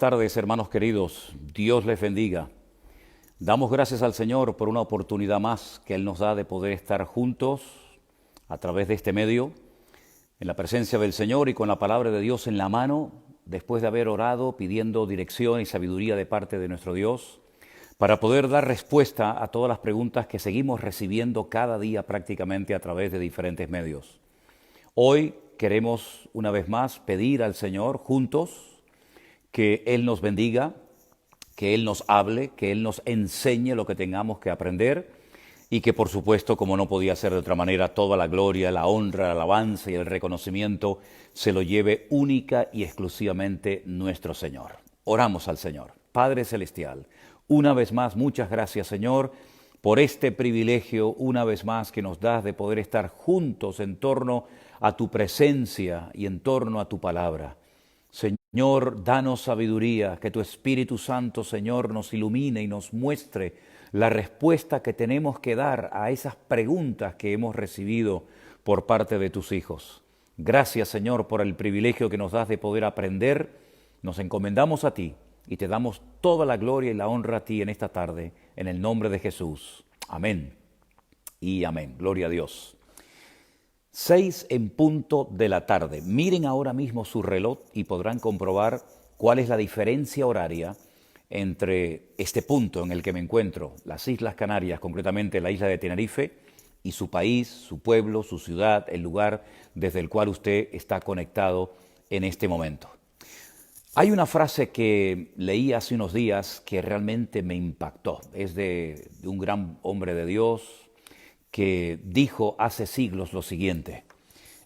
tardes, hermanos queridos. Dios les bendiga. Damos gracias al Señor por una oportunidad más que Él nos da de poder estar juntos a través de este medio, en la presencia del Señor y con la palabra de Dios en la mano, después de haber orado, pidiendo dirección y sabiduría de parte de nuestro Dios, para poder dar respuesta a todas las preguntas que seguimos recibiendo cada día prácticamente a través de diferentes medios. Hoy queremos una vez más pedir al Señor juntos que Él nos bendiga, que Él nos hable, que Él nos enseñe lo que tengamos que aprender y que por supuesto, como no podía ser de otra manera, toda la gloria, la honra, la alabanza y el reconocimiento se lo lleve única y exclusivamente nuestro Señor. Oramos al Señor. Padre Celestial, una vez más, muchas gracias, Señor, por este privilegio, una vez más, que nos das de poder estar juntos en torno a tu presencia y en torno a tu palabra. Señor, danos sabiduría, que tu Espíritu Santo, Señor, nos ilumine y nos muestre la respuesta que tenemos que dar a esas preguntas que hemos recibido por parte de tus hijos. Gracias, Señor, por el privilegio que nos das de poder aprender. Nos encomendamos a ti y te damos toda la gloria y la honra a ti en esta tarde, en el nombre de Jesús. Amén y amén. Gloria a Dios. 6 en punto de la tarde. Miren ahora mismo su reloj y podrán comprobar cuál es la diferencia horaria entre este punto en el que me encuentro, las Islas Canarias, concretamente la isla de Tenerife, y su país, su pueblo, su ciudad, el lugar desde el cual usted está conectado en este momento. Hay una frase que leí hace unos días que realmente me impactó. Es de un gran hombre de Dios que dijo hace siglos lo siguiente: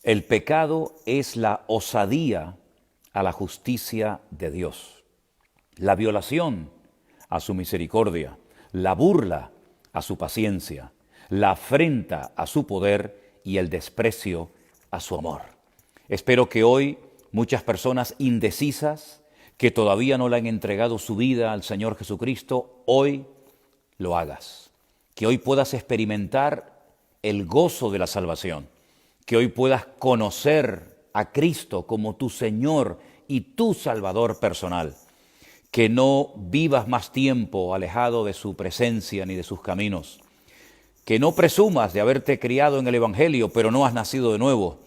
el pecado es la osadía a la justicia de Dios, la violación a su misericordia, la burla a su paciencia, la afrenta a su poder y el desprecio a su amor. Espero que hoy muchas personas indecisas que todavía no le han entregado su vida al Señor Jesucristo, hoy lo hagas. Que hoy puedas experimentar el gozo de la salvación, que hoy puedas conocer a Cristo como tu Señor y tu Salvador personal, que no vivas más tiempo alejado de su presencia ni de sus caminos, que no presumas de haberte criado en el Evangelio pero no has nacido de nuevo,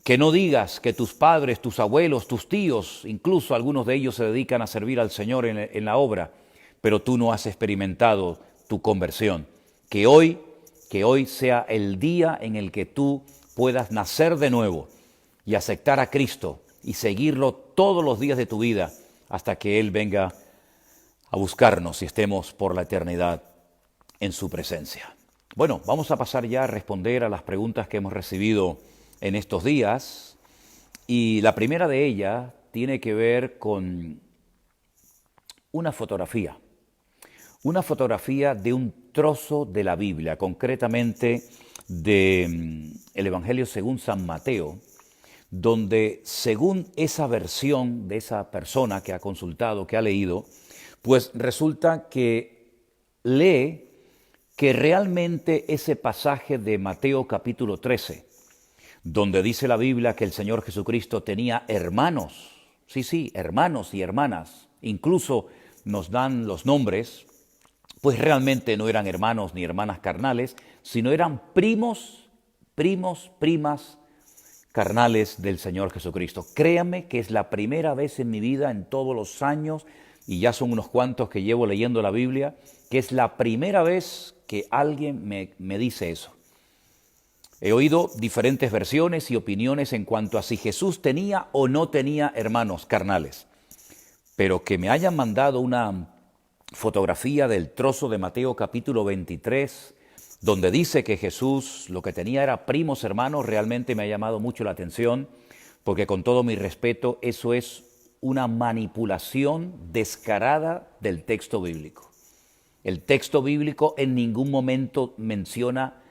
que no digas que tus padres, tus abuelos, tus tíos, incluso algunos de ellos se dedican a servir al Señor en la obra, pero tú no has experimentado tu conversión, que hoy sea el día en el que tú puedas nacer de nuevo y aceptar a Cristo y seguirlo todos los días de tu vida hasta que Él venga a buscarnos y estemos por la eternidad en su presencia. Bueno, vamos a pasar ya a responder a las preguntas que hemos recibido en estos días, y la primera de ellas tiene que ver con una fotografía de un trozo de la Biblia, concretamente del Evangelio según San Mateo, donde según esa versión de esa persona que ha consultado, que ha leído, pues resulta que lee que realmente ese pasaje de Mateo capítulo 13, donde dice la Biblia que el Señor Jesucristo tenía hermanos, sí, hermanos y hermanas, incluso nos dan los nombres, pues realmente no eran hermanos ni hermanas carnales, sino eran primas carnales del Señor Jesucristo. Créame que es la primera vez en mi vida, en todos los años, y ya son unos cuantos que llevo leyendo la Biblia, que es la primera vez que alguien me dice eso. He oído diferentes versiones y opiniones en cuanto a si Jesús tenía o no tenía hermanos carnales, pero que me hayan mandado una fotografía del trozo de Mateo capítulo 23, donde dice que Jesús lo que tenía era primos hermanos, realmente me ha llamado mucho la atención, porque con todo mi respeto, eso es una manipulación descarada del texto bíblico. El texto bíblico en ningún momento menciona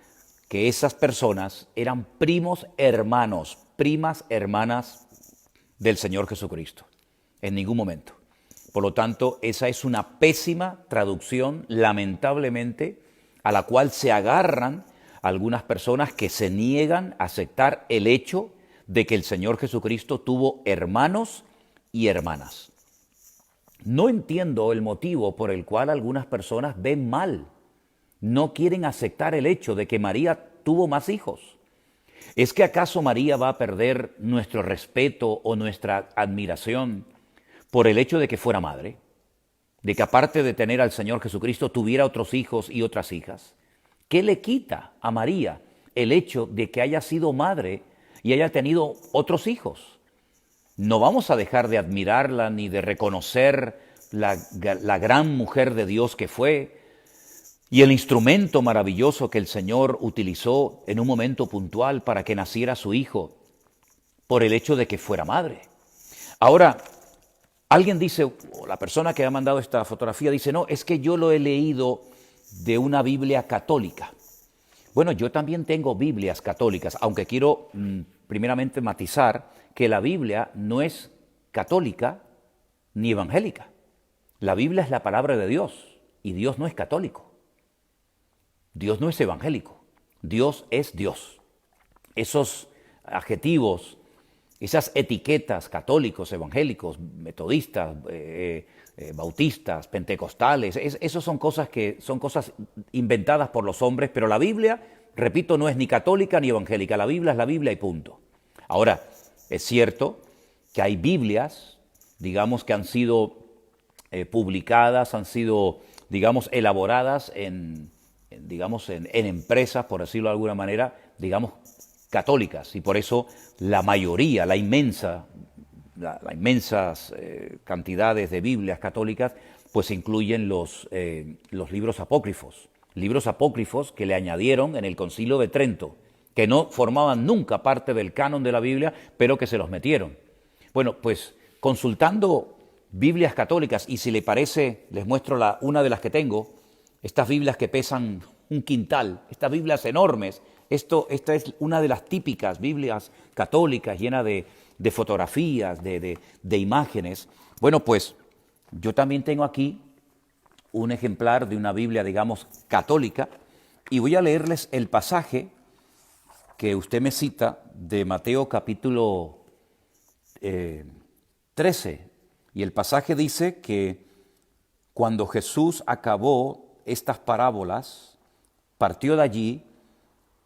que esas personas eran primos hermanos, primas hermanas del Señor Jesucristo. En ningún momento. Por lo tanto, esa es una pésima traducción, lamentablemente, a la cual se agarran algunas personas que se niegan a aceptar el hecho de que el Señor Jesucristo tuvo hermanos y hermanas. No entiendo el motivo por el cual algunas personas ven mal, no quieren aceptar el hecho de que María tuvo más hijos. ¿Es que acaso María va a perder nuestro respeto o nuestra admiración por el hecho de que fuera madre? De que aparte de tener al Señor Jesucristo tuviera otros hijos y otras hijas. ¿Qué le quita a María el hecho de que haya sido madre y haya tenido otros hijos? No vamos a dejar de admirarla ni de reconocer la gran mujer de Dios que fue y el instrumento maravilloso que el Señor utilizó en un momento puntual para que naciera su hijo por el hecho de que fuera madre. Ahora, alguien dice, o la persona que ha mandado esta fotografía dice, no, es que yo lo he leído de una Biblia católica. Bueno, yo también tengo Biblias católicas, aunque quiero primeramente matizar que la Biblia no es católica ni evangélica. La Biblia es la palabra de Dios y Dios no es católico. Dios no es evangélico. Dios es Dios. Esos adjetivos, esas etiquetas, católicos, evangélicos, metodistas, bautistas, pentecostales, esos son cosas inventadas por los hombres, pero la Biblia, repito, no es ni católica ni evangélica. La Biblia es la Biblia y punto. Ahora, es cierto que hay Biblias, digamos, que han sido publicadas, han sido, digamos, elaboradas en empresas, por decirlo de alguna manera, digamos, católicas. Y por eso la mayoría, las inmensas cantidades de Biblias católicas, pues incluyen los libros apócrifos que le añadieron en el Concilio de Trento, que no formaban nunca parte del canon de la Biblia, pero que se los metieron. Bueno, pues consultando Biblias católicas, y si le parece, les muestro una de las que tengo, estas Biblias que pesan un quintal, estas Biblias enormes. Esta es una de las típicas Biblias católicas, llena de fotografías, de imágenes. Bueno, pues yo también tengo aquí un ejemplar de una Biblia, digamos, católica, y voy a leerles el pasaje que usted me cita de Mateo capítulo 13. Y el pasaje dice que cuando Jesús acabó estas parábolas, partió de allí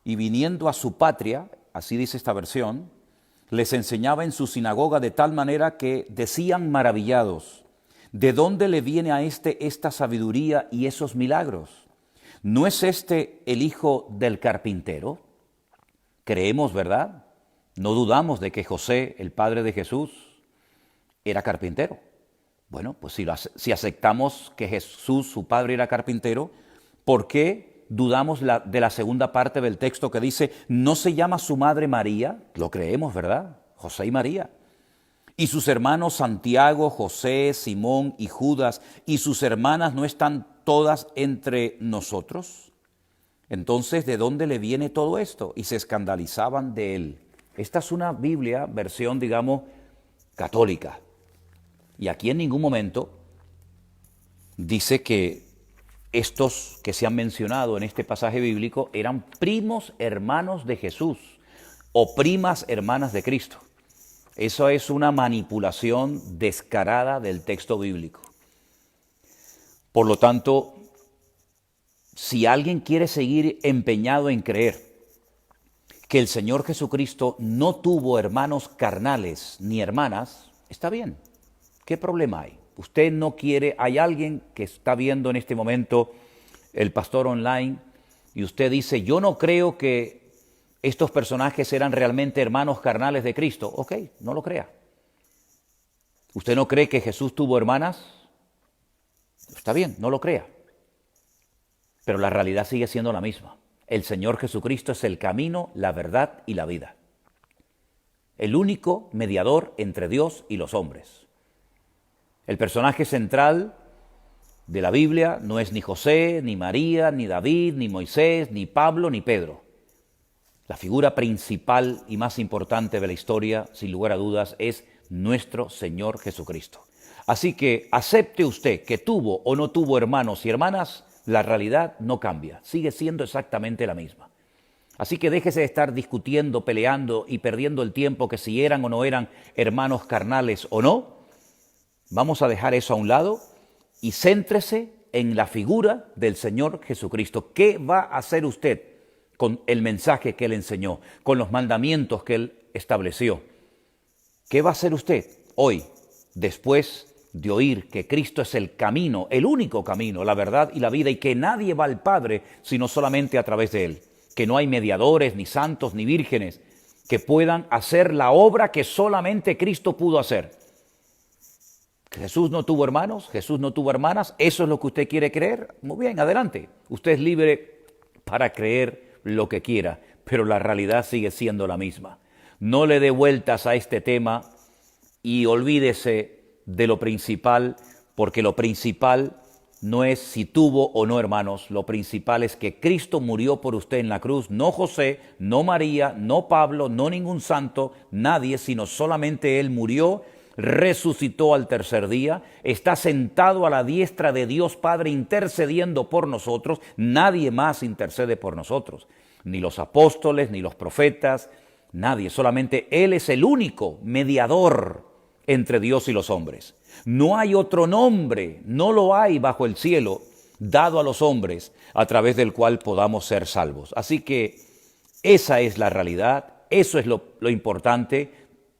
y viniendo a su patria, así dice esta versión, les enseñaba en su sinagoga de tal manera que decían maravillados, ¿de dónde le viene a esta sabiduría y esos milagros? ¿No es este el hijo del carpintero? Creemos, ¿verdad? No dudamos de que José, el padre de Jesús, era carpintero. Bueno, pues si aceptamos que Jesús, su padre, era carpintero, ¿por qué dudamos de la segunda parte del texto que dice, ¿no se llama su madre María? Lo creemos, ¿verdad? José y María. Y sus hermanos Santiago, José, Simón y Judas, y sus hermanas no están todas entre nosotros. Entonces, ¿de dónde le viene todo esto? Y se escandalizaban de él. Esta es una Biblia, versión, digamos, católica. Y aquí en ningún momento dice que estos que se han mencionado en este pasaje bíblico eran primos hermanos de Jesús o primas hermanas de Cristo. Eso es una manipulación descarada del texto bíblico. Por lo tanto, si alguien quiere seguir empeñado en creer que el Señor Jesucristo no tuvo hermanos carnales ni hermanas, está bien. ¿Qué problema hay? Usted no quiere, hay alguien que está viendo en este momento el pastor online y usted dice, yo no creo que estos personajes eran realmente hermanos carnales de Cristo. Ok, no lo crea. ¿Usted no cree que Jesús tuvo hermanas? Está bien, no lo crea. Pero la realidad sigue siendo la misma. El Señor Jesucristo es el camino, la verdad y la vida. El único mediador entre Dios y los hombres. El personaje central de la Biblia no es ni José, ni María, ni David, ni Moisés, ni Pablo, ni Pedro. La figura principal y más importante de la historia, sin lugar a dudas, es nuestro Señor Jesucristo. Así que acepte usted que tuvo o no tuvo hermanos y hermanas, la realidad no cambia, sigue siendo exactamente la misma. Así que déjese de estar discutiendo, peleando y perdiendo el tiempo que si eran o no eran hermanos carnales o no. Vamos a dejar eso a un lado y céntrese en la figura del Señor Jesucristo. ¿Qué va a hacer usted con el mensaje que Él enseñó, con los mandamientos que Él estableció? ¿Qué va a hacer usted hoy, después de oír que Cristo es el camino, el único camino, la verdad y la vida, y que nadie va al Padre sino solamente a través de Él? Que no hay mediadores, ni santos, ni vírgenes que puedan hacer la obra que solamente Cristo pudo hacer. Jesús no tuvo hermanos, Jesús no tuvo hermanas. ¿Eso es lo que usted quiere creer? Muy bien, adelante. Usted es libre para creer lo que quiera, pero la realidad sigue siendo la misma. No le dé vueltas a este tema y olvídese de lo principal, porque lo principal no es si tuvo o no hermanos. Lo principal es que Cristo murió por usted en la cruz. No José, no María, no Pablo, no ningún santo, nadie, sino solamente Él murió, resucitó al tercer día, está sentado a la diestra de Dios Padre intercediendo por nosotros. Nadie más intercede por nosotros, ni los apóstoles, ni los profetas, nadie. Solamente Él es el único mediador entre Dios y los hombres. No hay otro nombre, no lo hay bajo el cielo, dado a los hombres, a través del cual podamos ser salvos. Así que esa es la realidad, eso es lo importante.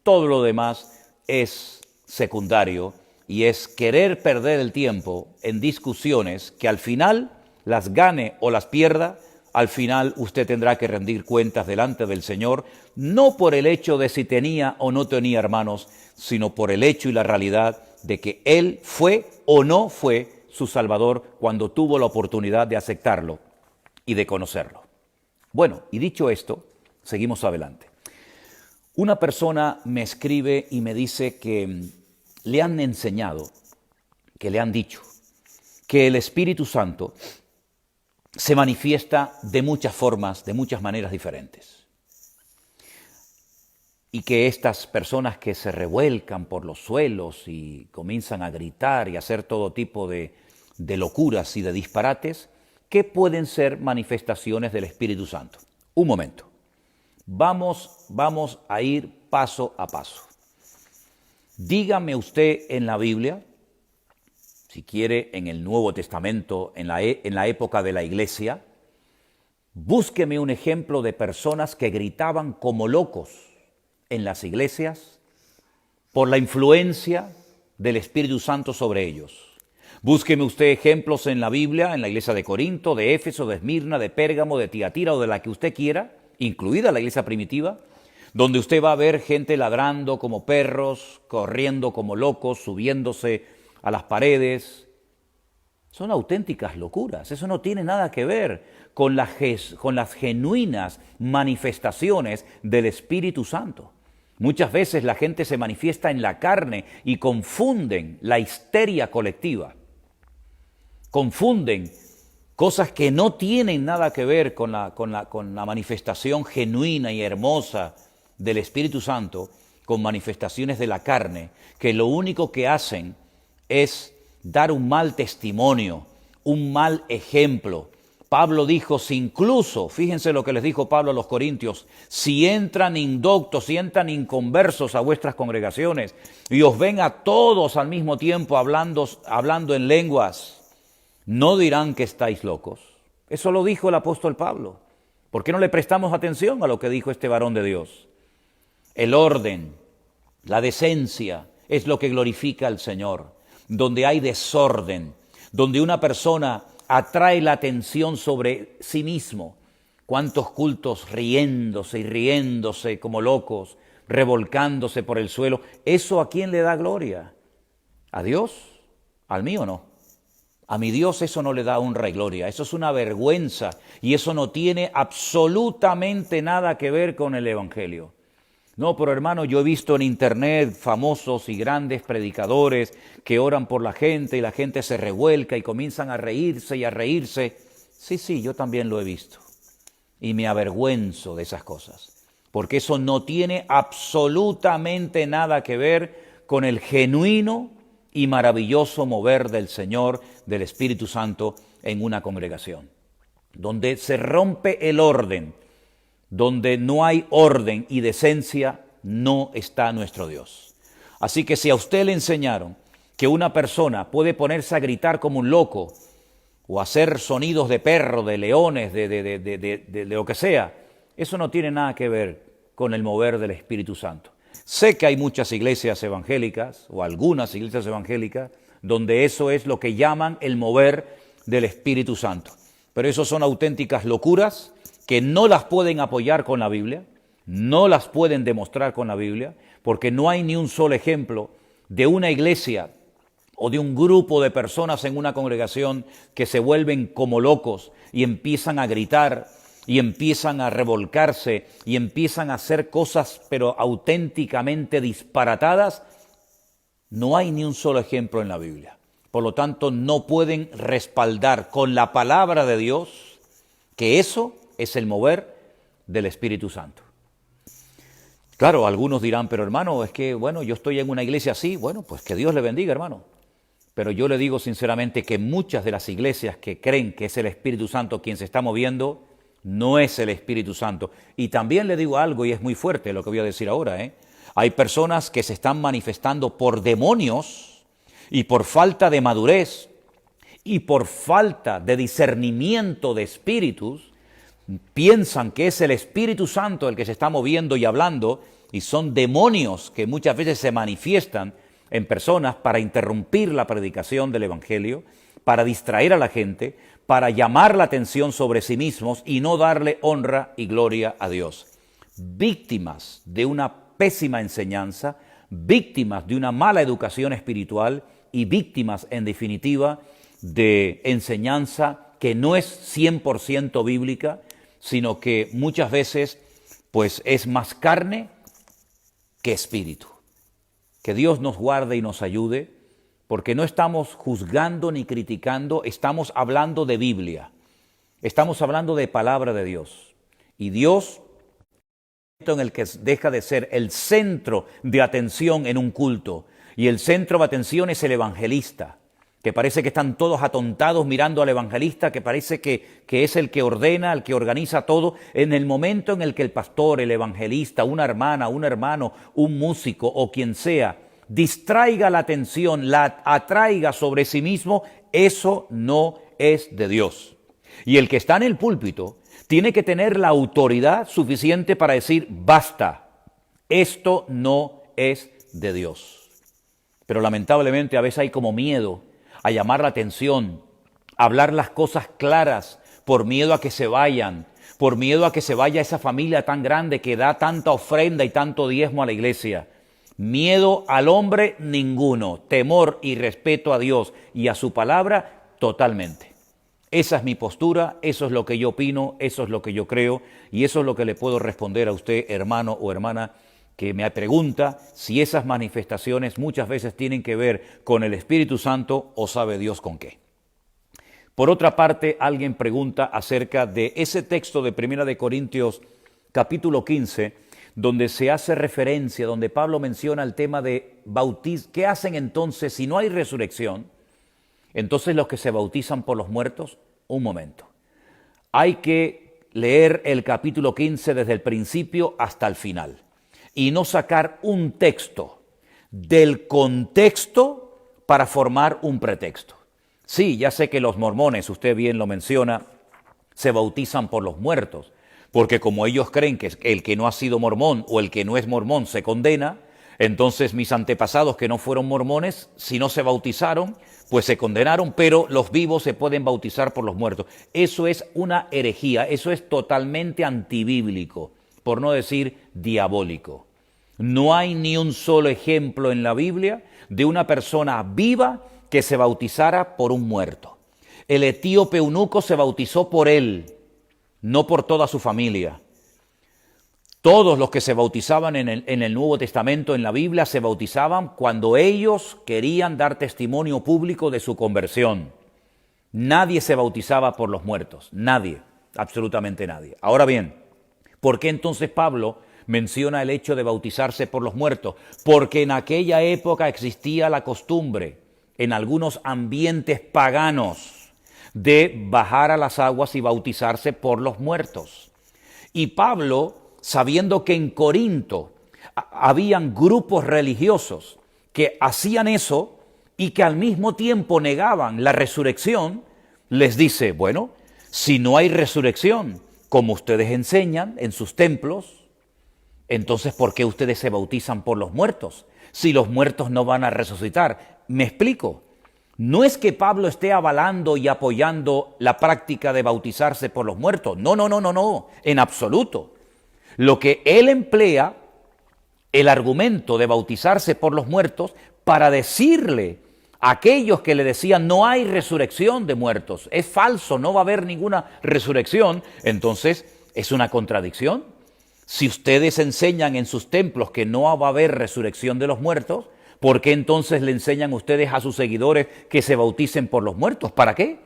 Todo lo demás es secundario y es querer perder el tiempo en discusiones que al final, las gane o las pierda, al final usted tendrá que rendir cuentas delante del Señor, no por el hecho de si tenía o no tenía hermanos, sino por el hecho y la realidad de que Él fue o no fue su Salvador cuando tuvo la oportunidad de aceptarlo y de conocerlo. Bueno, y dicho esto, seguimos adelante. Una persona me escribe y me dice que le han enseñado, que le han dicho, que el Espíritu Santo se manifiesta de muchas formas, de muchas maneras diferentes. Y que estas personas que se revuelcan por los suelos y comienzan a gritar y a hacer todo tipo de locuras y de disparates, que pueden ser manifestaciones del Espíritu Santo. Un momento. Vamos a ir paso a paso. Dígame usted en la Biblia, si quiere en el Nuevo Testamento, en la época de la Iglesia, búsqueme un ejemplo de personas que gritaban como locos en las iglesias por la influencia del Espíritu Santo sobre ellos. Búsqueme usted ejemplos en la Biblia, en la iglesia de Corinto, de Éfeso, de Esmirna, de Pérgamo, de Tiatira o de la que usted quiera, incluida la iglesia primitiva, donde usted va a ver gente ladrando como perros, corriendo como locos, subiéndose a las paredes. Son auténticas locuras. Eso no tiene nada que ver con las genuinas manifestaciones del Espíritu Santo. Muchas veces la gente se manifiesta en la carne y confunden la histeria colectiva. Confunden cosas que no tienen nada que ver con la manifestación genuina y hermosa del Espíritu Santo, con manifestaciones de la carne, que lo único que hacen es dar un mal testimonio, un mal ejemplo. Pablo dijo, si incluso, fíjense lo que les dijo Pablo a los corintios, si entran indoctos, si entran inconversos a vuestras congregaciones y os ven a todos al mismo tiempo hablando en lenguas, ¿no dirán que estáis locos? Eso lo dijo el apóstol Pablo. ¿Por qué no le prestamos atención a lo que dijo este varón de Dios? El orden, la decencia es lo que glorifica al Señor. Donde hay desorden, donde una persona atrae la atención sobre sí mismo. ¿Cuántos cultos riéndose y riéndose como locos, revolcándose por el suelo? ¿Eso a quién le da gloria? ¿A Dios? ¿Al mío no? A mi Dios eso no le da honra y gloria. Eso es una vergüenza y eso no tiene absolutamente nada que ver con el Evangelio. No, pero hermano, yo he visto en internet famosos y grandes predicadores que oran por la gente y la gente se revuelca y comienzan a reírse y a reírse. Sí, yo también lo he visto. Y me avergüenzo de esas cosas. Porque eso no tiene absolutamente nada que ver con el genuino y maravilloso mover del Señor, del Espíritu Santo en una congregación. Donde se rompe el orden. Donde no hay orden y decencia, no está nuestro Dios. Así que si a usted le enseñaron que una persona puede ponerse a gritar como un loco o hacer sonidos de perro, de leones, de lo que sea, eso no tiene nada que ver con el mover del Espíritu Santo. Sé que hay muchas iglesias evangélicas o algunas iglesias evangélicas donde eso es lo que llaman el mover del Espíritu Santo. Pero eso son auténticas locuras que no las pueden apoyar con la Biblia, no las pueden demostrar con la Biblia, porque no hay ni un solo ejemplo de una iglesia o de un grupo de personas en una congregación que se vuelven como locos y empiezan a gritar y empiezan a revolcarse y empiezan a hacer cosas pero auténticamente disparatadas. No hay ni un solo ejemplo en la Biblia. Por lo tanto, no pueden respaldar con la palabra de Dios que eso es el mover del Espíritu Santo. Claro, algunos dirán, pero hermano, es que, bueno, yo estoy en una iglesia así, bueno, pues que Dios le bendiga, hermano. Pero yo le digo sinceramente que muchas de las iglesias que creen que es el Espíritu Santo quien se está moviendo, no es el Espíritu Santo. Y también le digo algo, y es muy fuerte lo que voy a decir ahora, Hay personas que se están manifestando por demonios y por falta de madurez y por falta de discernimiento de espíritus, piensan que es el Espíritu Santo el que se está moviendo y hablando, y son demonios que muchas veces se manifiestan en personas para interrumpir la predicación del Evangelio, para distraer a la gente, para llamar la atención sobre sí mismos y no darle honra y gloria a Dios. Víctimas de una pésima enseñanza, víctimas de una mala educación espiritual y víctimas, en definitiva, de enseñanza que no es 100% bíblica, sino que muchas veces pues es más carne que espíritu. Que Dios nos guarde y nos ayude, porque no estamos juzgando ni criticando, estamos hablando de Biblia, estamos hablando de palabra de Dios. Y Dios, en el que deja de ser el centro de atención en un culto, y el centro de atención es el evangelista, que parece que están todos atontados mirando al evangelista, que parece que es el que ordena, el que organiza todo. En el momento en el que el pastor, el evangelista, una hermana, un hermano, un músico o quien sea, distraiga la atención, la atraiga sobre sí mismo, eso no es de Dios. Y el que está en el púlpito tiene que tener la autoridad suficiente para decir, basta, esto no es de Dios. Pero lamentablemente a veces hay como miedo a llamar la atención, a hablar las cosas claras, por miedo a que se vayan, por miedo a que se vaya esa familia tan grande que da tanta ofrenda y tanto diezmo a la iglesia. Miedo al hombre, ninguno. Temor y respeto a Dios y a su palabra, totalmente. Esa es mi postura, eso es lo que yo opino, eso es lo que yo creo y eso es lo que le puedo responder a usted, hermano o hermana, que me pregunta si esas manifestaciones muchas veces tienen que ver con el Espíritu Santo o sabe Dios con qué. Por otra parte, alguien pregunta acerca de ese texto de 1 Corintios capítulo 15, donde se hace referencia, donde Pablo menciona el tema de bautismo. ¿Qué hacen entonces si no hay resurrección? Entonces los que se bautizan por los muertos, un momento. Hay que leer el capítulo 15 desde el principio hasta el final y no sacar un texto del contexto para formar un pretexto. Sí, ya sé que los mormones, usted bien lo menciona, se bautizan por los muertos, porque como ellos creen que el que no ha sido mormón o el que no es mormón se condena, entonces mis antepasados que no fueron mormones, si no se bautizaron, pues se condenaron, pero los vivos se pueden bautizar por los muertos. Eso es una herejía, eso es totalmente antibíblico, por no decir diabólico. No hay ni un solo ejemplo en la Biblia de una persona viva que se bautizara por un muerto. El etíope eunuco se bautizó por él, no por toda su familia. Todos los que se bautizaban en el Nuevo Testamento, en la Biblia, se bautizaban cuando ellos querían dar testimonio público de su conversión. Nadie se bautizaba por los muertos, nadie, absolutamente nadie. Ahora bien, ¿por qué entonces Pablo menciona el hecho de bautizarse por los muertos? Porque en aquella época existía la costumbre, en algunos ambientes paganos, de bajar a las aguas y bautizarse por los muertos. Y Pablo, sabiendo que en Corinto habían grupos religiosos que hacían eso, y que al mismo tiempo negaban la resurrección, les dice, bueno, si no hay resurrección, como ustedes enseñan en sus templos, entonces ¿por qué ustedes se bautizan por los muertos? Si los muertos no van a resucitar. ¿Me explico? No es que Pablo esté avalando y apoyando la práctica de bautizarse por los muertos. No, en absoluto. Lo que él emplea, el argumento de bautizarse por los muertos, para decirle a aquellos que le decían no hay resurrección de muertos, es falso, no va a haber ninguna resurrección, entonces es una contradicción. Si ustedes enseñan en sus templos que no va a haber resurrección de los muertos, ¿por qué entonces le enseñan ustedes a sus seguidores que se bauticen por los muertos? ¿Para qué?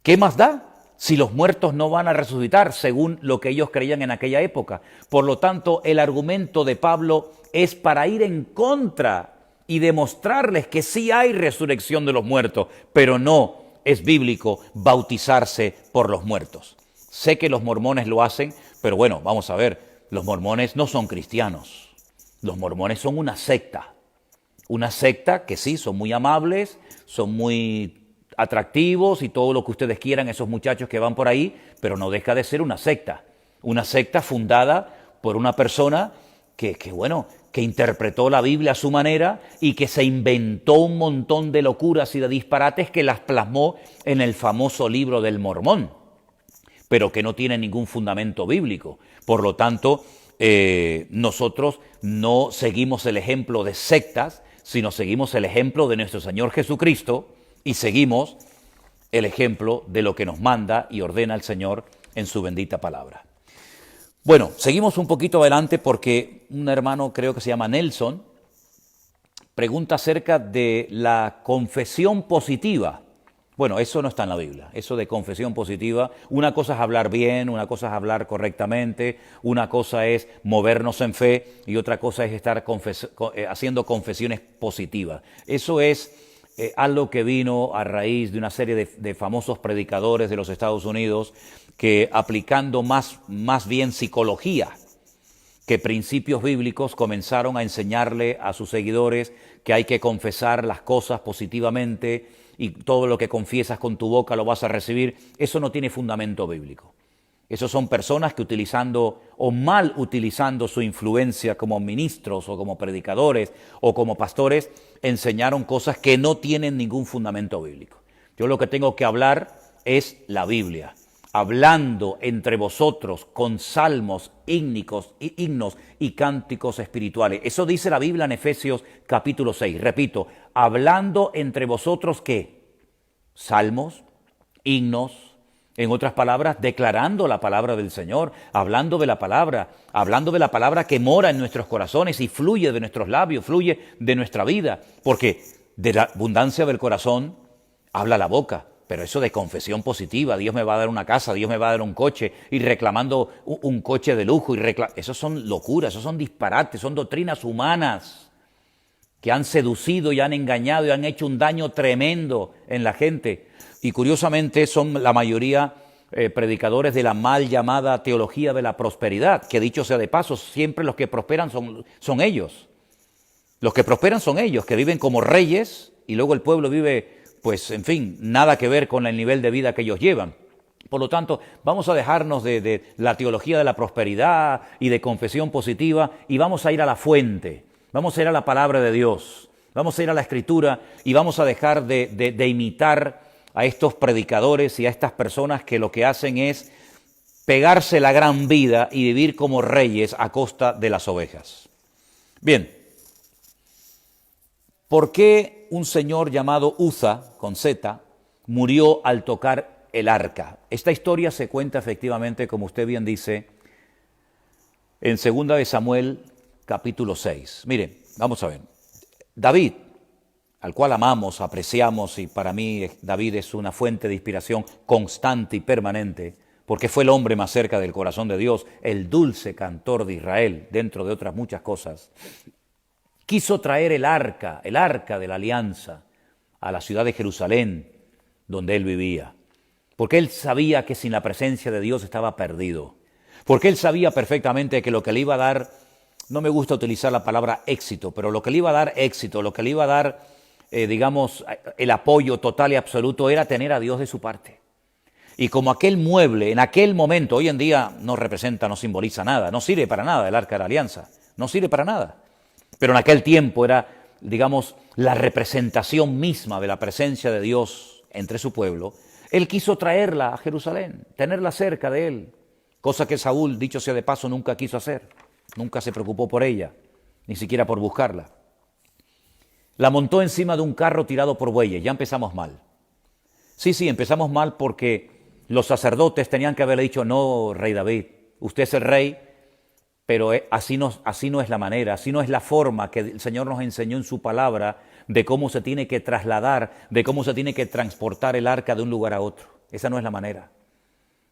¿Qué más da si los muertos no van a resucitar según lo que ellos creían en aquella época? Por lo tanto, el argumento de Pablo es para ir en contra y demostrarles que sí hay resurrección de los muertos, pero no es bíblico bautizarse por los muertos. Sé que los mormones lo hacen, pero bueno, vamos a ver, los mormones no son cristianos. Los mormones son una secta que sí, son muy amables, son muy atractivos y todo lo que ustedes quieran, esos muchachos que van por ahí, pero no deja de ser una secta fundada por una persona que interpretó la Biblia a su manera y que se inventó un montón de locuras y de disparates que las plasmó en el famoso libro del Mormón, pero que no tiene ningún fundamento bíblico. Por lo tanto, nosotros no seguimos el ejemplo de sectas, sino seguimos el ejemplo de nuestro Señor Jesucristo y seguimos el ejemplo de lo que nos manda y ordena el Señor en su bendita palabra. Bueno, seguimos un poquito adelante porque un hermano, creo que se llama Nelson, pregunta acerca de la confesión positiva. Bueno, eso no está en la Biblia, eso de confesión positiva. Una cosa es hablar bien, una cosa es hablar correctamente, una cosa es movernos en fe y otra cosa es estar haciendo confesiones positivas. Eso es algo que vino a raíz de una serie de famosos predicadores de los Estados Unidos que aplicando más bien psicología que principios bíblicos comenzaron a enseñarle a sus seguidores que hay que confesar las cosas positivamente y todo lo que confiesas con tu boca lo vas a recibir. Eso no tiene fundamento bíblico. Esos son personas que utilizando o mal utilizando su influencia como ministros o como predicadores o como pastores, enseñaron cosas que no tienen ningún fundamento bíblico. Yo lo que tengo que hablar es la Biblia, hablando entre vosotros con salmos, himnos y cánticos espirituales. Eso dice la Biblia en Efesios capítulo 6. Repito, hablando entre vosotros, ¿qué? Salmos, himnos, en otras palabras, declarando la palabra del Señor, hablando de la palabra que mora en nuestros corazones y fluye de nuestros labios, fluye de nuestra vida, porque de la abundancia del corazón habla la boca. Pero eso de confesión positiva, Dios me va a dar una casa, Dios me va a dar un coche, y reclamando un coche de lujo, eso son locuras, eso son disparates, son doctrinas humanas que han seducido y han engañado y han hecho un daño tremendo en la gente. Y curiosamente son la mayoría predicadores de la mal llamada teología de la prosperidad, que dicho sea de paso, siempre los que prosperan son ellos. Los que prosperan son ellos, que viven como reyes y luego el pueblo vive, pues en fin, nada que ver con el nivel de vida que ellos llevan. Por lo tanto, vamos a dejarnos de la teología de la prosperidad y de confesión positiva y vamos a ir a la fuente, vamos a ir a la palabra de Dios, vamos a ir a la Escritura y vamos a dejar de imitar a estos predicadores y a estas personas que lo que hacen es pegarse la gran vida y vivir como reyes a costa de las ovejas. Bien, ¿por qué un señor llamado Uza, con Z, murió al tocar el arca? Esta historia se cuenta efectivamente, como usted bien dice, en 2 de Samuel, capítulo 6. Mire, vamos a ver. David, al cual amamos, apreciamos, y para mí David es una fuente de inspiración constante y permanente, porque fue el hombre más cerca del corazón de Dios, el dulce cantor de Israel, dentro de otras muchas cosas. Quiso traer el arca de la alianza, a la ciudad de Jerusalén, donde él vivía, porque él sabía que sin la presencia de Dios estaba perdido, porque él sabía perfectamente que lo que le iba a dar, no me gusta utilizar la palabra éxito, pero lo que le iba a dar éxito, lo que le iba a dar digamos, el apoyo total y absoluto era tener a Dios de su parte. Y como aquel mueble, en aquel momento, hoy en día no representa, no simboliza nada, no sirve para nada el Arca de la Alianza, no sirve para nada. Pero en aquel tiempo era, digamos, la representación misma de la presencia de Dios entre su pueblo. Él quiso traerla a Jerusalén, tenerla cerca de él, cosa que Saúl, dicho sea de paso, nunca quiso hacer, nunca se preocupó por ella, ni siquiera por buscarla. La montó encima de un carro tirado por bueyes, ya empezamos mal. Sí, empezamos mal porque los sacerdotes tenían que haberle dicho, no, rey David, usted es el rey, pero así no es la manera, así no es la forma que el Señor nos enseñó en su palabra de cómo se tiene que trasladar, de cómo se tiene que transportar el arca de un lugar a otro. Esa no es la manera.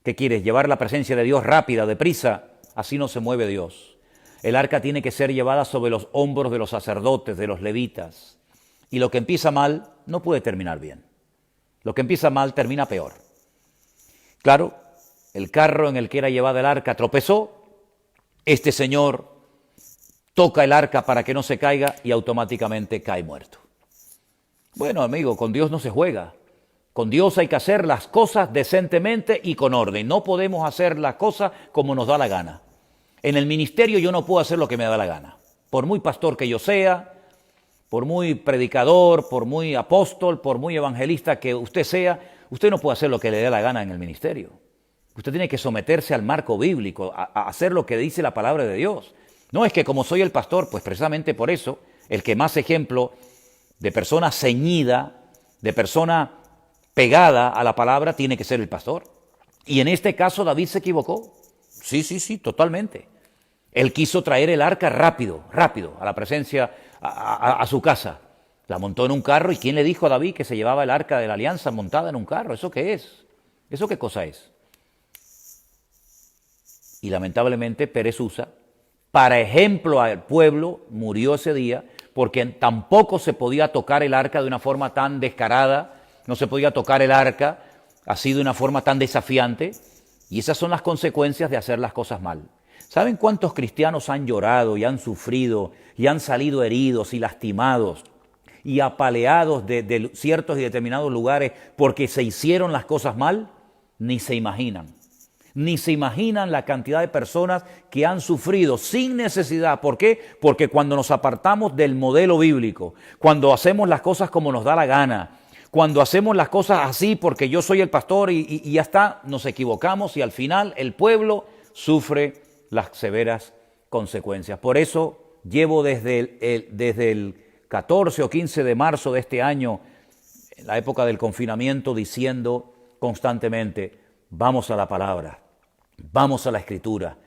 ¿Qué quieres? ¿Llevar la presencia de Dios rápida, deprisa? Así no se mueve Dios. El arca tiene que ser llevada sobre los hombros de los sacerdotes, de los levitas. Y lo que empieza mal no puede terminar bien. Lo que empieza mal termina peor. Claro, el carro en el que era llevada el arca tropezó. Este señor toca el arca para que no se caiga y automáticamente cae muerto. Bueno, amigo, con Dios no se juega. Con Dios hay que hacer las cosas decentemente y con orden. No podemos hacer las cosas como nos da la gana. En el ministerio yo no puedo hacer lo que me da la gana. Por muy pastor que yo sea, por muy predicador, por muy apóstol, por muy evangelista que usted sea, usted no puede hacer lo que le dé la gana en el ministerio. Usted tiene que someterse al marco bíblico, a hacer lo que dice la palabra de Dios. No es que como soy el pastor, pues precisamente por eso, el que más ejemplo de persona ceñida, de persona pegada a la palabra, tiene que ser el pastor. Y en este caso David se equivocó. Sí, totalmente. Él quiso traer el arca rápido, a la presencia, a su casa. La montó en un carro, ¿y quién le dijo a David que se llevaba el arca de la alianza montada en un carro? ¿Eso qué es? ¿Eso qué cosa es? Y lamentablemente Pérez Usa, para ejemplo al pueblo, murió ese día porque tampoco se podía tocar el arca de una forma tan descarada, no se podía tocar el arca así de una forma tan desafiante, y esas son las consecuencias de hacer las cosas mal. ¿Saben cuántos cristianos han llorado y han sufrido y han salido heridos y lastimados y apaleados de ciertos y determinados lugares porque se hicieron las cosas mal? Ni se imaginan. Ni se imaginan la cantidad de personas que han sufrido sin necesidad. ¿Por qué? Porque cuando nos apartamos del modelo bíblico, cuando hacemos las cosas como nos da la gana, cuando hacemos las cosas así porque yo soy el pastor y ya está, nos equivocamos y al final el pueblo sufre las severas consecuencias. Por eso llevo desde el 14 o 15 de marzo de este año, en la época del confinamiento, diciendo constantemente, vamos a la palabra, vamos a la Escritura,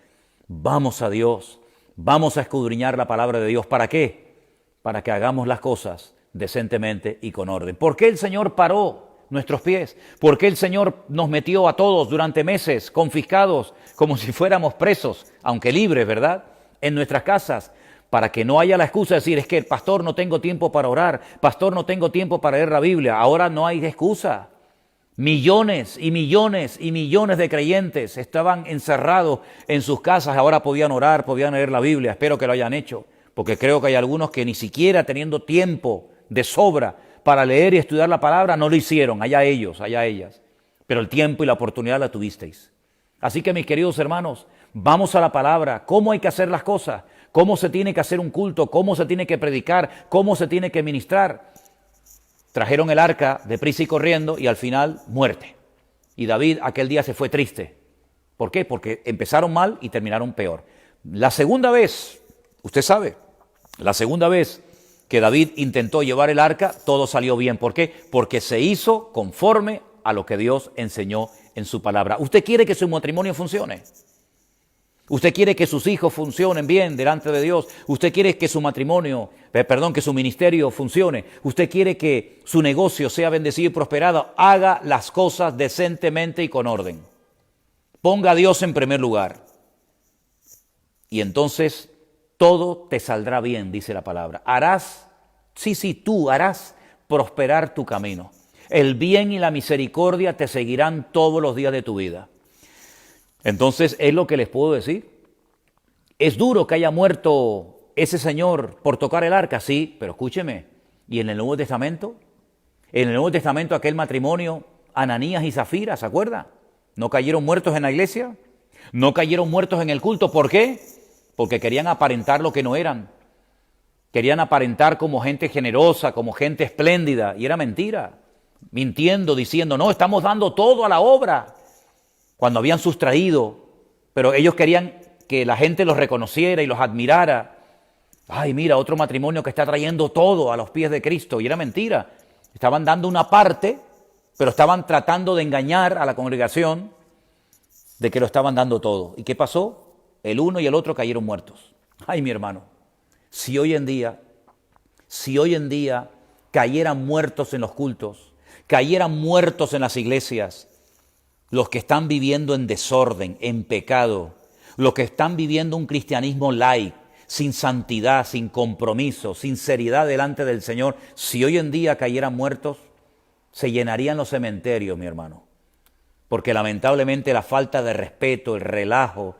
vamos a Dios, vamos a escudriñar la palabra de Dios. ¿Para qué? Para que hagamos las cosas decentemente y con orden. ¿Por qué el Señor paró nuestros pies? ¿Por qué el Señor nos metió a todos durante meses confiscados como si fuéramos presos, aunque libres, ¿verdad?, en nuestras casas? Para que no haya la excusa de decir, es que el pastor no tengo tiempo para orar, pastor no tengo tiempo para leer la Biblia. Ahora no hay excusa. Millones y millones y millones de creyentes estaban encerrados en sus casas, ahora podían orar, podían leer la Biblia. Espero que lo hayan hecho, porque creo que hay algunos que ni siquiera teniendo tiempo de sobra para leer y estudiar la palabra, no lo hicieron. Allá ellos, allá ellas. Pero el tiempo y la oportunidad la tuvisteis. Así que, mis queridos hermanos, vamos a la palabra. ¿Cómo hay que hacer las cosas? ¿Cómo se tiene que hacer un culto? ¿Cómo se tiene que predicar? ¿Cómo se tiene que ministrar? Trajeron el arca deprisa y corriendo y al final muerte. Y David aquel día se fue triste. ¿Por qué? Porque empezaron mal y terminaron peor. La segunda vez, usted sabe, la segunda vez que David intentó llevar el arca, todo salió bien. ¿Por qué? Porque se hizo conforme a lo que Dios enseñó en su palabra. ¿Usted quiere que su matrimonio funcione? ¿Usted quiere que sus hijos funcionen bien delante de Dios? ¿Usted quiere que su que su ministerio funcione? ¿Usted quiere que su negocio sea bendecido y prosperado? Haga las cosas decentemente y con orden. Ponga a Dios en primer lugar. Y entonces todo te saldrá bien, dice la palabra. Tú harás prosperar tu camino. El bien y la misericordia te seguirán todos los días de tu vida. Entonces, es lo que les puedo decir. ¿Es duro que haya muerto ese señor por tocar el arca? Sí, pero escúcheme, ¿Y en el Nuevo Testamento? En el Nuevo Testamento aquel matrimonio, Ananías y Zafira, ¿se acuerda? ¿No cayeron muertos en la iglesia? ¿No cayeron muertos en el culto? ¿Por qué? Porque querían aparentar lo que no eran. Querían aparentar como gente generosa, como gente espléndida, y era mentira. Mintiendo, diciendo, no, estamos dando todo a la obra, cuando habían sustraído, pero ellos querían que la gente los reconociera y los admirara. Ay, mira, otro matrimonio que está trayendo todo a los pies de Cristo, y era mentira. Estaban dando una parte, pero estaban tratando de engañar a la congregación de que lo estaban dando todo. ¿Y qué pasó? El uno y el otro cayeron muertos. Ay, mi hermano, si hoy en día cayeran muertos en los cultos, cayeran muertos en las iglesias, los que están viviendo en desorden, en pecado, los que están viviendo un cristianismo light, sin santidad, sin compromiso, sin seriedad delante del Señor, si hoy en día cayeran muertos, se llenarían los cementerios, mi hermano. Porque lamentablemente la falta de respeto, el relajo,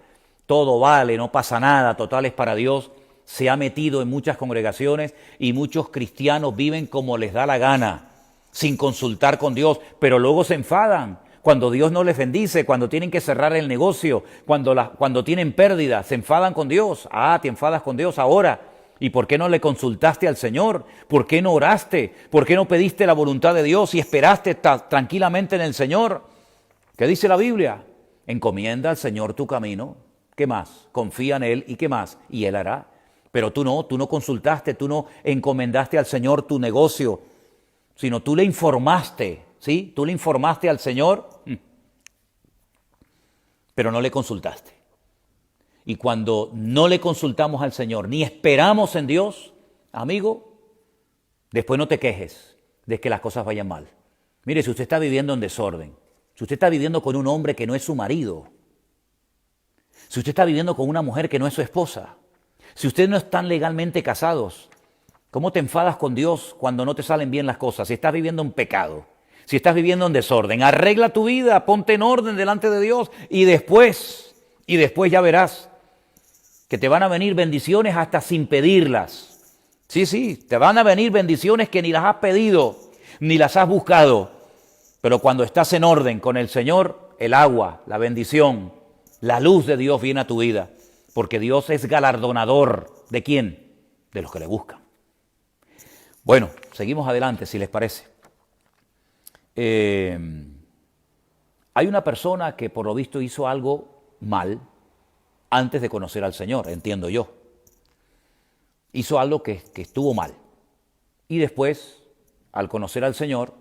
todo vale, no pasa nada, total es para Dios, se ha metido en muchas congregaciones y muchos cristianos viven como les da la gana, sin consultar con Dios, pero luego se enfadan cuando Dios no les bendice, cuando tienen que cerrar el negocio, cuando tienen pérdidas, se enfadan con Dios. Ah, te enfadas con Dios ahora. ¿Y por qué no le consultaste al Señor? ¿Por qué no oraste? ¿Por qué no pediste la voluntad de Dios y esperaste tranquilamente en el Señor? ¿Qué dice la Biblia? Encomienda al Señor tu camino. ¿Qué más? Confía en Él. ¿Y qué más? Y Él hará. Pero tú no consultaste, tú no encomendaste al Señor tu negocio, sino tú le informaste, ¿sí? Tú le informaste al Señor, pero no le consultaste. Y cuando no le consultamos al Señor, ni esperamos en Dios, amigo, después no te quejes de que las cosas vayan mal. Mire, si usted está viviendo en desorden, si usted está viviendo con un hombre que no es su marido, si usted está viviendo con una mujer que no es su esposa, si ustedes no están legalmente casados, ¿cómo te enfadas con Dios cuando no te salen bien las cosas? Si estás viviendo en pecado, si estás viviendo en desorden, arregla tu vida, ponte en orden delante de Dios y después ya verás que te van a venir bendiciones hasta sin pedirlas. Sí, te van a venir bendiciones que ni las has pedido, ni las has buscado. Pero cuando estás en orden con el Señor, el agua, la bendición, la luz de Dios viene a tu vida. Porque Dios es galardonador. ¿De quién? De los que le buscan. Bueno, seguimos adelante, si les parece. Hay una persona que por lo visto hizo algo mal antes de conocer al Señor, entiendo yo. Hizo algo que estuvo mal. Y después, al conocer al Señor,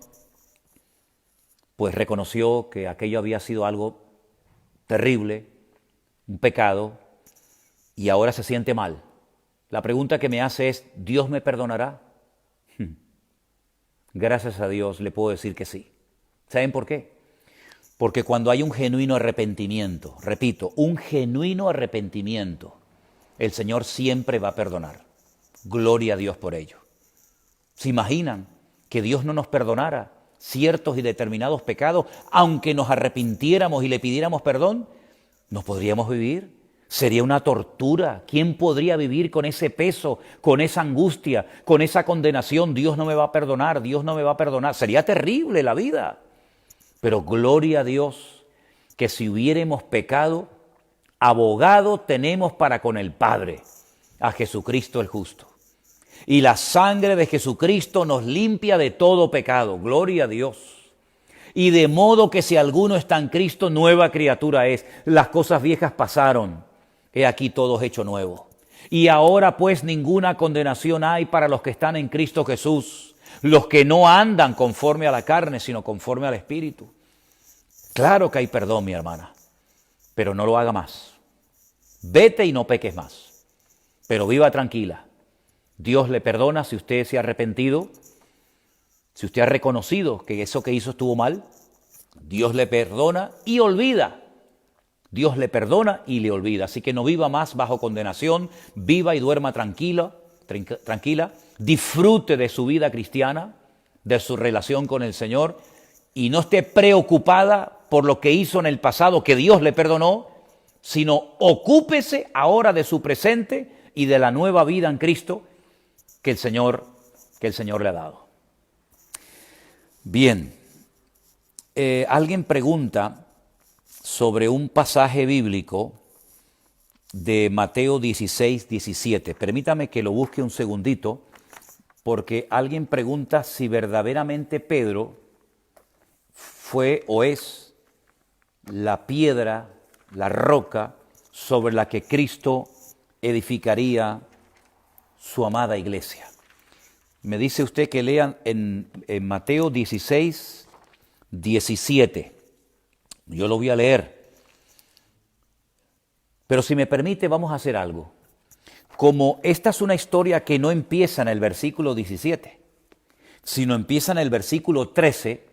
pues reconoció que aquello había sido algo terrible, un pecado, y ahora se siente mal. La pregunta que me hace es, ¿Dios me perdonará? Gracias a Dios le puedo decir que sí. ¿Saben por qué? Porque cuando hay un genuino arrepentimiento, repito, un genuino arrepentimiento, el Señor siempre va a perdonar. Gloria a Dios por ello. ¿Se imaginan que Dios no nos perdonara ciertos y determinados pecados, aunque nos arrepintiéramos y le pidiéramos perdón? ¿No podríamos vivir? Sería una tortura. ¿Quién podría vivir con ese peso, con esa angustia, con esa condenación? Dios no me va a perdonar, Dios no me va a perdonar. Sería terrible la vida. Pero gloria a Dios que si hubiéramos pecado, abogado tenemos para con el Padre, a Jesucristo el justo. Y la sangre de Jesucristo nos limpia de todo pecado. Gloria a Dios. Y de modo que si alguno está en Cristo, nueva criatura es. Las cosas viejas pasaron. He aquí todo es hecho nuevo. Y ahora pues ninguna condenación hay para los que están en Cristo Jesús, los que no andan conforme a la carne, sino conforme al Espíritu. Claro que hay perdón, mi hermana, pero no lo haga más. Vete y no peques más, pero viva tranquila. Dios le perdona si usted se ha arrepentido, si usted ha reconocido que eso que hizo estuvo mal. Tranquila, le perdona y olvida. Dios le perdona y le olvida. Así que no viva más bajo condenación, viva y duerma tranquila, disfrute de su vida cristiana, de su relación con el Señor y no esté preocupada por lo que hizo en el pasado, que Dios le perdonó, sino ocúpese ahora de su presente y de la nueva vida en Cristo que el Señor que el Señor le ha dado. Bien, alguien pregunta sobre un pasaje bíblico de Mateo 16, 17. Permítame que lo busque un segundito, porque alguien pregunta si verdaderamente Pedro fue o es la piedra, la roca sobre la que Cristo edificaría su amada iglesia. Me dice usted que lean en Mateo 16, 17. Yo lo voy a leer. Pero si me permite, vamos a hacer algo. Como esta es una historia que no empieza en el versículo 17, sino empieza en el versículo 13,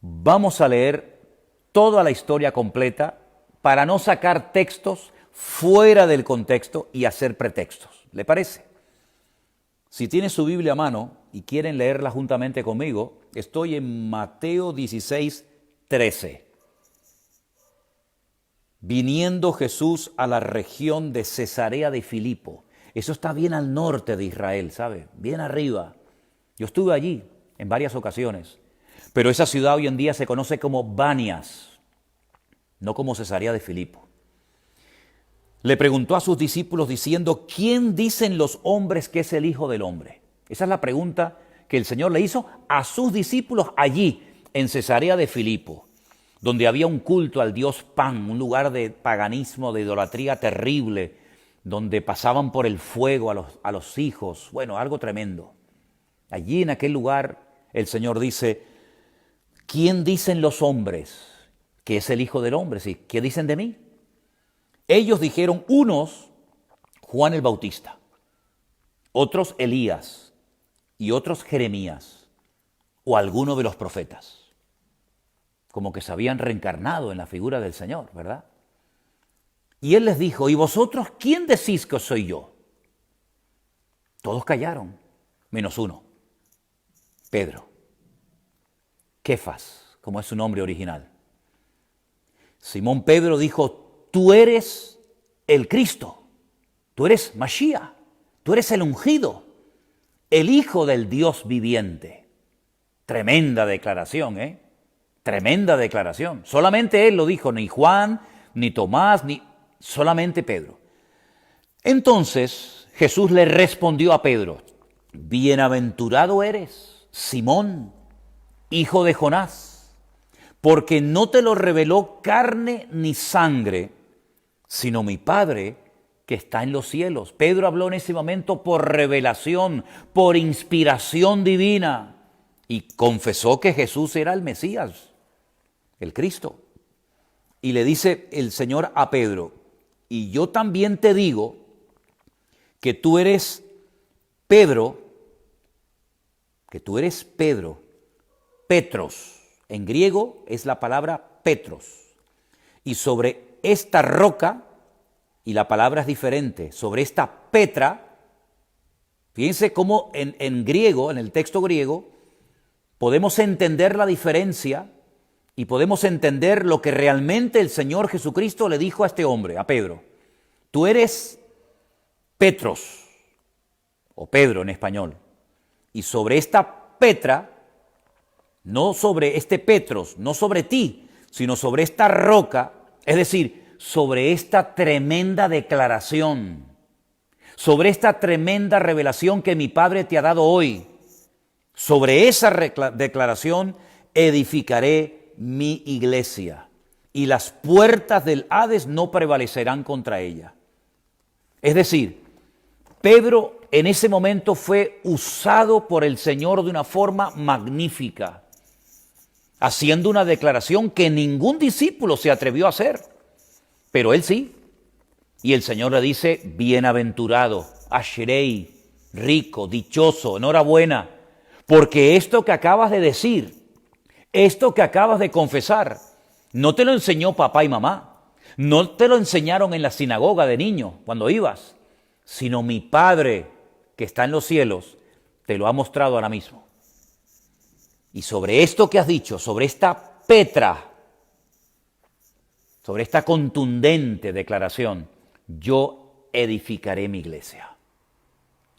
vamos a leer toda la historia completa para no sacar textos fuera del contexto y hacer pretextos. ¿Le parece? Si tiene su Biblia a mano y quieren leerla juntamente conmigo, estoy en Mateo 16, 13. Viniendo Jesús a la región de Cesarea de Filipo. Eso está bien al norte de Israel, ¿sabe? Bien arriba. Yo estuve allí en varias ocasiones. Pero esa ciudad hoy en día se conoce como Banias, no como Cesarea de Filipo. Le preguntó a sus discípulos diciendo, ¿quién dicen los hombres que es el Hijo del Hombre? Esa es la pregunta que el Señor le hizo a sus discípulos allí, en Cesarea de Filipo, donde había un culto al dios Pan, un lugar de paganismo, de idolatría terrible, donde pasaban por el fuego a los hijos, bueno, algo tremendo. Allí en aquel lugar el Señor dice, ¿quién dicen los hombres que es el Hijo del Hombre? ¿Sí? ¿Qué dicen de mí? Ellos dijeron, unos, Juan el Bautista, otros Elías y otros Jeremías o alguno de los profetas. Como que se habían reencarnado en la figura del Señor, ¿verdad? Y él les dijo, ¿y vosotros quién decís que soy yo? Todos callaron, menos uno, Pedro, Kefas, como es su nombre original. Simón Pedro dijo, tú eres el Cristo, tú eres Mashiach, tú eres el ungido, el Hijo del Dios viviente. Tremenda declaración, ¿eh? Tremenda declaración. Solamente él lo dijo, ni Juan, ni Tomás, ni solamente Pedro. Entonces Jesús le respondió a Pedro, bienaventurado eres, Simón, hijo de Jonás, porque no te lo reveló carne ni sangre, sino mi Padre que está en los cielos. Pedro habló en ese momento por revelación, por inspiración divina, y confesó que Jesús era el Mesías, el Cristo. Y le dice el Señor a Pedro, y yo también te digo que tú eres Pedro, Petros. En griego es la palabra Petros. Y sobre esta roca, y la palabra es diferente, sobre esta Petra, fíjense cómo en griego, en el texto griego, podemos entender la diferencia y podemos entender lo que realmente el Señor Jesucristo le dijo a este hombre, a Pedro. Tú eres Petros, o Pedro en español, y sobre esta Petra, no sobre este Petros, no sobre ti, sino sobre esta roca, es decir, sobre esta tremenda declaración, sobre esta tremenda revelación que mi Padre te ha dado hoy, sobre esa declaración edificaré mi iglesia y las puertas del Hades no prevalecerán contra ella. Es decir, Pedro en ese momento fue usado por el Señor de una forma magnífica, haciendo una declaración que ningún discípulo se atrevió a hacer, pero él sí. Y el Señor le dice, bienaventurado, asherei, rico, dichoso, enhorabuena, porque esto que acabas de decir, esto que acabas de confesar, no te lo enseñó papá y mamá, no te lo enseñaron en la sinagoga de niño cuando ibas, sino mi Padre que está en los cielos te lo ha mostrado ahora mismo. Y sobre esto que has dicho, sobre esta Petra, sobre esta contundente declaración, yo edificaré mi iglesia.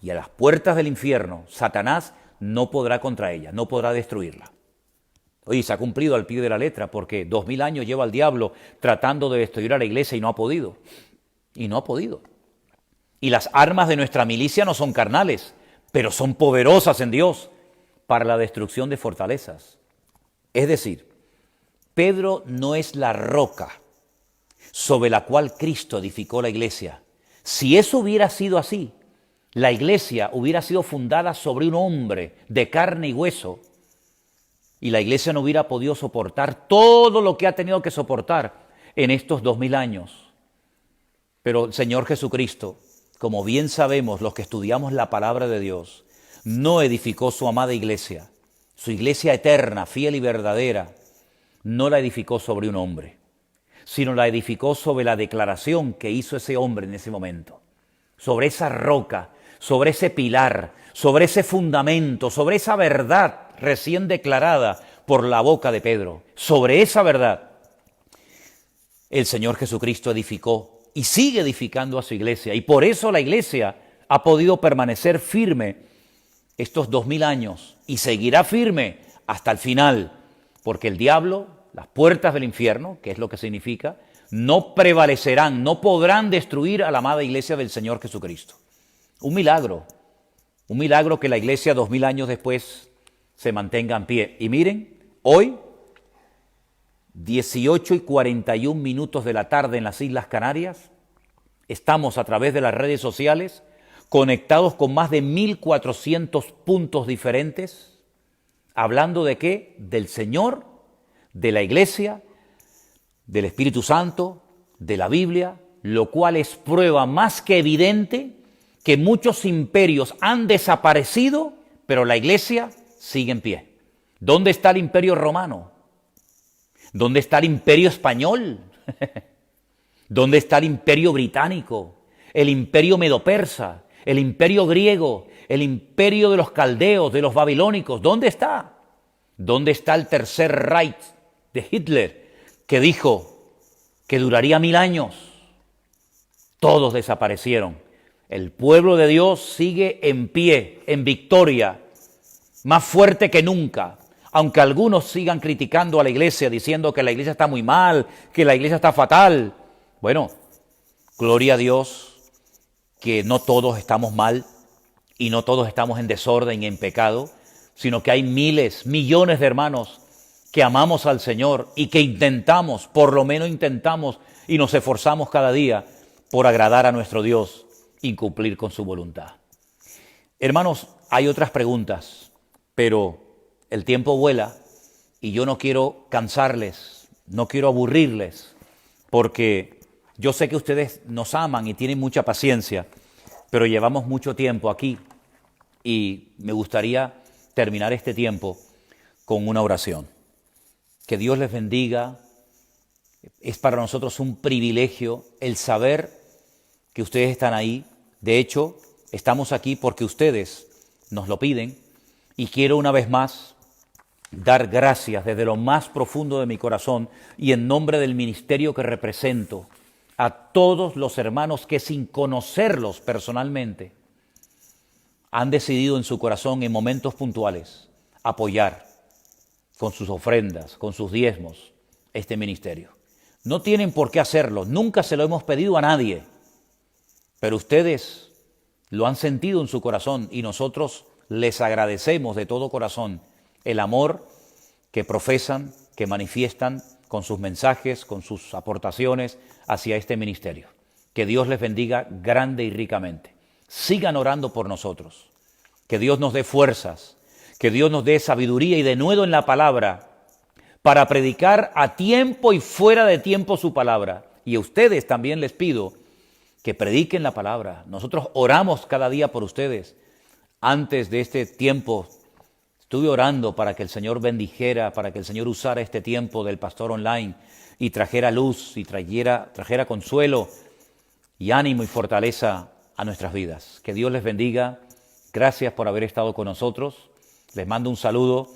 Y a las puertas del infierno, Satanás no podrá contra ella, no podrá destruirla. Oye, se ha cumplido al pie de la letra, porque 2000 años lleva el diablo tratando de destruir a la iglesia y no ha podido. Y no ha podido. Y las armas de nuestra milicia no son carnales, pero son poderosas en Dios para la destrucción de fortalezas. Es decir, Pedro no es la roca sobre la cual Cristo edificó la iglesia. Si eso hubiera sido así, la iglesia hubiera sido fundada sobre un hombre de carne y hueso, y la iglesia no hubiera podido soportar todo lo que ha tenido que soportar en estos 2000 años. Pero el Señor Jesucristo, como bien sabemos los que estudiamos la palabra de Dios, no edificó su amada iglesia, su iglesia eterna, fiel y verdadera, no la edificó sobre un hombre, sino la edificó sobre la declaración que hizo ese hombre en ese momento, sobre esa roca, sobre ese pilar, sobre ese fundamento, sobre esa verdad recién declarada por la boca de Pedro. Sobre esa verdad el Señor Jesucristo edificó y sigue edificando a su iglesia, y por eso la iglesia ha podido permanecer firme estos 2000 años y seguirá firme hasta el final, porque el diablo, las puertas del infierno, que es lo que significa, no prevalecerán, no podrán destruir a la amada iglesia del Señor Jesucristo. Un milagro que la iglesia 2000 años después se mantenga en pie. Y miren, hoy, 18:41 de la tarde en las Islas Canarias, estamos a través de las redes sociales conectados con más de 1400 puntos diferentes, hablando de qué, del Señor, de la Iglesia, del Espíritu Santo, de la Biblia, lo cual es prueba más que evidente que muchos imperios han desaparecido, pero la Iglesia sigue en pie. ¿Dónde está el Imperio Romano? ¿Dónde está el Imperio Español? ¿Dónde está el Imperio Británico? El Imperio Medo-Persa, el Imperio Griego, el Imperio de los Caldeos, de los Babilónicos. ¿Dónde está? ¿Dónde está el Tercer Reich de Hitler, que dijo que duraría 1000 años? Todos desaparecieron. El pueblo de Dios sigue en pie, en victoria, más fuerte que nunca. Aunque algunos sigan criticando a la iglesia, diciendo que la iglesia está muy mal, que la iglesia está fatal. Bueno, gloria a Dios que no todos estamos mal y no todos estamos en desorden y en pecado, sino que hay miles, millones de hermanos que amamos al Señor y que intentamos, por lo menos intentamos y nos esforzamos cada día por agradar a nuestro Dios y cumplir con su voluntad. Hermanos, hay otras preguntas, pero el tiempo vuela y yo no quiero cansarles, no quiero aburrirles, porque yo sé que ustedes nos aman y tienen mucha paciencia, pero llevamos mucho tiempo aquí y me gustaría terminar este tiempo con una oración. Que Dios les bendiga. Es para nosotros un privilegio el saber que ustedes están ahí. De hecho, estamos aquí porque ustedes nos lo piden y quiero una vez más dar gracias desde lo más profundo de mi corazón y en nombre del ministerio que represento a todos los hermanos que sin conocerlos personalmente han decidido en su corazón en momentos puntuales apoyar con sus ofrendas, con sus diezmos este ministerio. No tienen por qué hacerlo, nunca se lo hemos pedido a nadie, pero ustedes lo han sentido en su corazón y nosotros les agradecemos de todo corazón el amor que profesan, que manifiestan con sus mensajes, con sus aportaciones hacia este ministerio. Que Dios les bendiga grande y ricamente. Sigan orando por nosotros. Que Dios nos dé fuerzas, que Dios nos dé sabiduría y denuedo en la palabra para predicar a tiempo y fuera de tiempo su palabra. Y a ustedes también les pido que prediquen la palabra. Nosotros oramos cada día por ustedes. Antes de este tiempo estuve orando para que el Señor bendijera, para que el Señor usara este tiempo del pastor online y trajera luz y trajera consuelo y ánimo y fortaleza a nuestras vidas. Que Dios les bendiga. Gracias por haber estado con nosotros. Les mando un saludo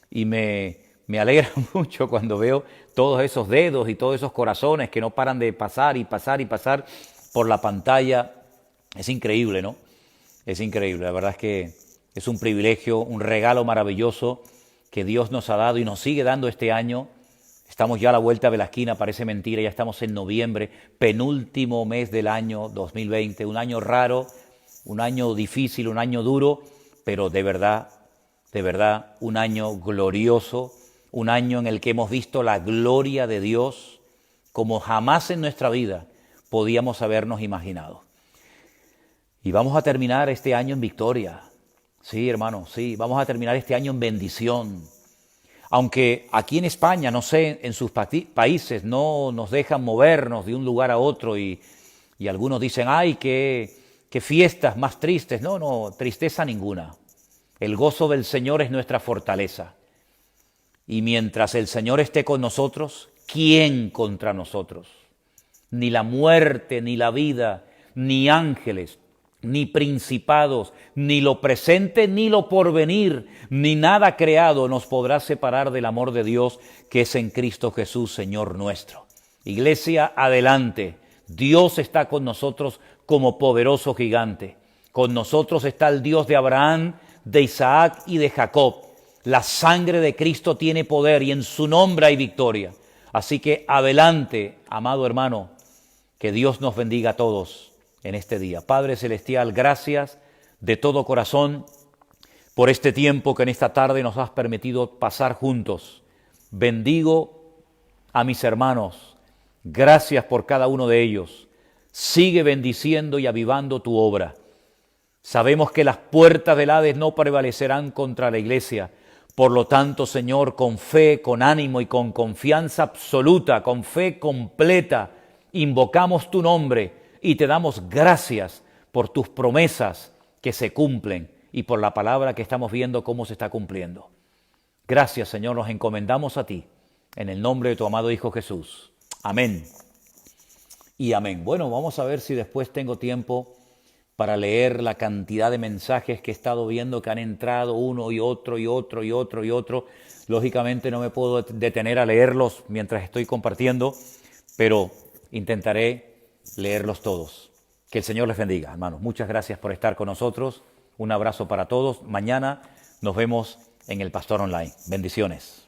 y me alegra mucho cuando veo todos esos dedos y todos esos corazones que no paran de pasar y pasar y pasar por la pantalla. Es increíble, ¿no? Es increíble. La verdad es que Es un privilegio, un regalo maravilloso que Dios nos ha dado y nos sigue dando este año. Estamos ya a la vuelta de la esquina, parece mentira, ya estamos en noviembre, penúltimo mes del año 2020, un año raro, un año difícil, un año duro, pero de verdad, un año glorioso, un año en el que hemos visto la gloria de Dios como jamás en nuestra vida podíamos habernos imaginado. Y vamos a terminar este año en victoria. Sí, hermano, sí, vamos a terminar este año en bendición. Aunque aquí en España, no sé, en sus países no nos dejan movernos de un lugar a otro y algunos dicen, ¡ay, qué fiestas más tristes! No, tristeza ninguna. El gozo del Señor es nuestra fortaleza. Y mientras el Señor esté con nosotros, ¿quién contra nosotros? Ni la muerte, ni la vida, ni ángeles, ni principados, ni lo presente, ni lo porvenir, ni nada creado nos podrá separar del amor de Dios que es en Cristo Jesús, Señor nuestro. Iglesia, adelante. Dios está con nosotros como poderoso gigante. Con nosotros está el Dios de Abraham, de Isaac y de Jacob. La sangre de Cristo tiene poder y en su nombre hay victoria. Así que adelante, amado hermano, que Dios nos bendiga a todos en este día. Padre Celestial, gracias de todo corazón por este tiempo que en esta tarde nos has permitido pasar juntos. Bendigo a mis hermanos. Gracias por cada uno de ellos. Sigue bendiciendo y avivando tu obra. Sabemos que las puertas del Hades no prevalecerán contra la iglesia. Por lo tanto, Señor, con fe, con ánimo y con confianza absoluta, con fe completa, invocamos tu nombre y te damos gracias por tus promesas que se cumplen y por la palabra que estamos viendo cómo se está cumpliendo. Gracias, Señor, nos encomendamos a ti, en el nombre de tu amado Hijo Jesús. Amén y amén. Bueno, vamos a ver si después tengo tiempo para leer la cantidad de mensajes que he estado viendo que han entrado uno y otro y otro y otro y otro. Lógicamente no me puedo detener a leerlos mientras estoy compartiendo, pero intentaré leerlos todos. Que el Señor les bendiga, hermanos. Muchas gracias por estar con nosotros. Un abrazo para todos. Mañana nos vemos en el Pastor Online. Bendiciones.